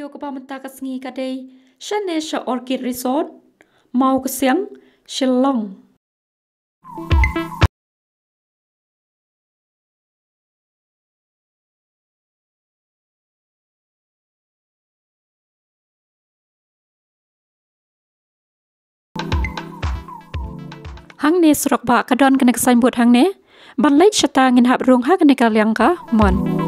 video kepamentakasengi kadai Shanesha Orchid Resort, Mawkasiang, Shillong. Hang ne surok ba kadon kenek saimbut hang ne, ban lait syata ngin hap rung ha kenek kaliang ka, mon.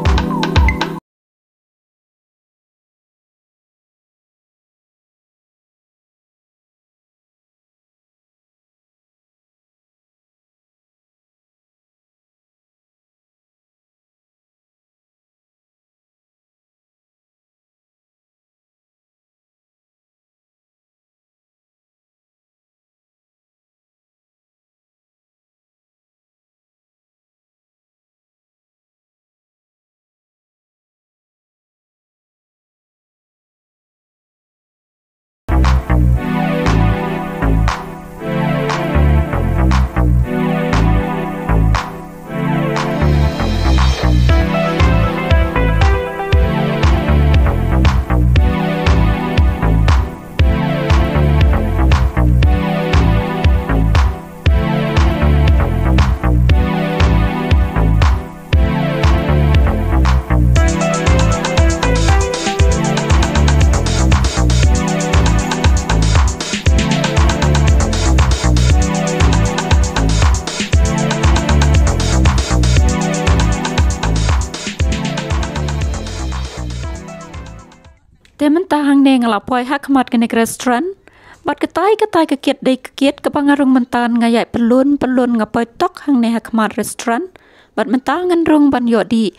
Temen tahang ne ngelapoi hak mat kenek restoran, bat ketai kekiat dei kekiat kepangarung mentan ngayai pelun ngapoi tok hang ne hak mat restoran, bat mentang nganrung ban yo di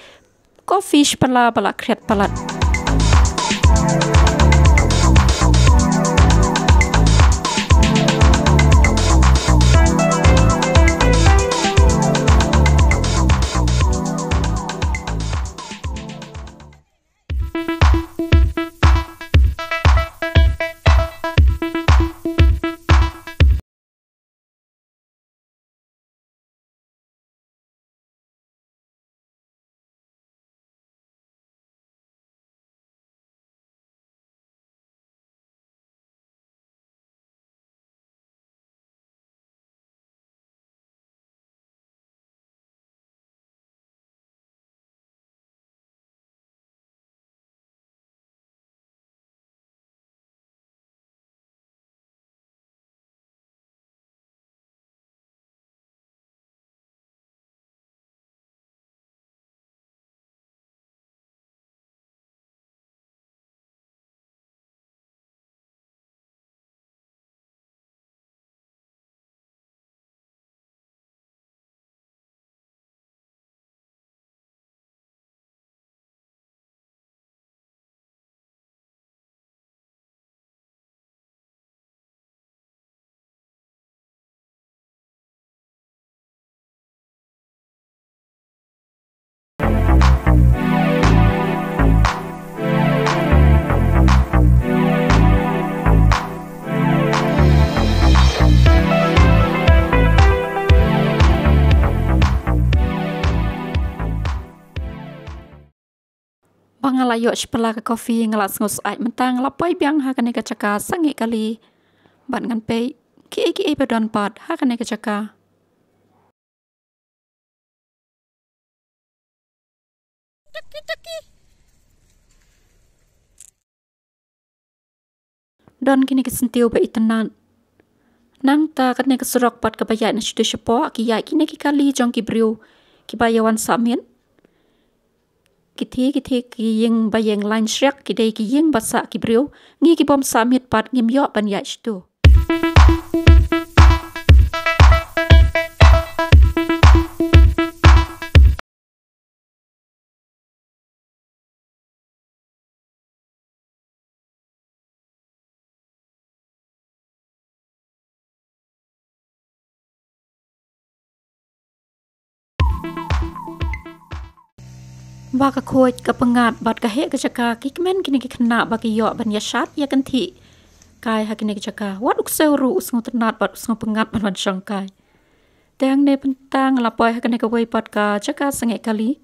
coffee Pela balak kriat palat. Bangalayo Pela ke kopi ngelas ngus ai mentang lapoi biang ha kene kecaka sangi kali ban ngan pe ki badon pat ha kene kecaka don kini kesentiu be itenan nang ta kene kesurok pat kebayat na situ sepo ki ya kini ki kali jong ki briu ki bayawan samin kiti ki yeng bayeng lain syak ki dei ki yeng basa ki briu ngi ki bom samit pat ngim yo ban ya situ. Baka kuat kepengat bat kahek kecaka kikmen kini kena bagi yo ban yasat ya kanti kai ha kini kecaka wat ukseuru usngu tenat bat usngu pengat ban sangkai tang ne pentang lapoi ha kini kawai pat ka caka sangai kali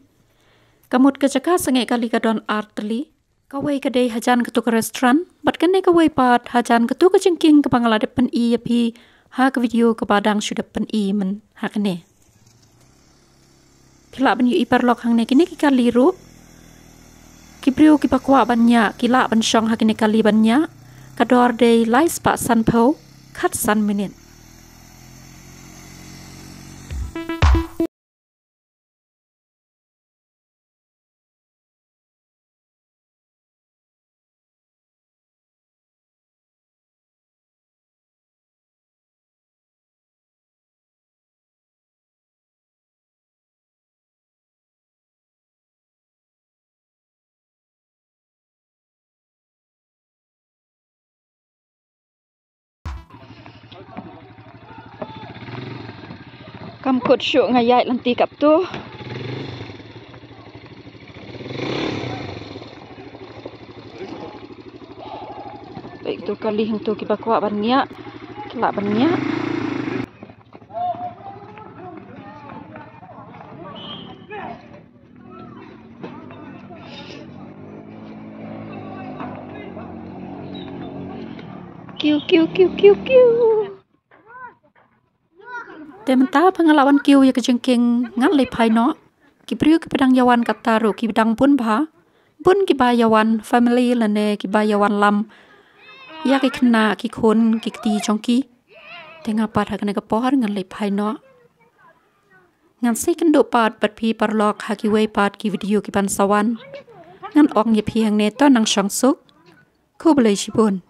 kamut kecaka sangai kali kadon artli Kawai kedai hajan ketuk restoran, bat kene kawai pat hajan ketuk kejengking ke pangala depan i api ha ke video ke padang sudah pen i men ha kene. Kila ban yu i perlok hang ne kini ki kali ru. Ki priu ki pakwa banyak, kila ban syong ha kene kali banyak. Kador day lai spa san po, kat san minit. Kam kut syuk ngayat lanti kap tu. Baik tu kali hang tu kita kuat banyak, kelak banyak. Kiu kiu kiu kiu kiu. Mentah pengalaman kiu ya kejengking ngan lepai no. Ki priu ki pedang yawan kataru ki pedang pun bah. Pun ki bayawan family lane ki bayawan lam. Ya ki kena ki kon ki ti chongki. Tengah pat ha kena kepohar ngan lepai no. Ngan si kendo pat pat pi parlok ha ki wei pat ki video ki pan sawan. Ngan ong ye pi hang ne to nang syang suk. Ku belai sibun.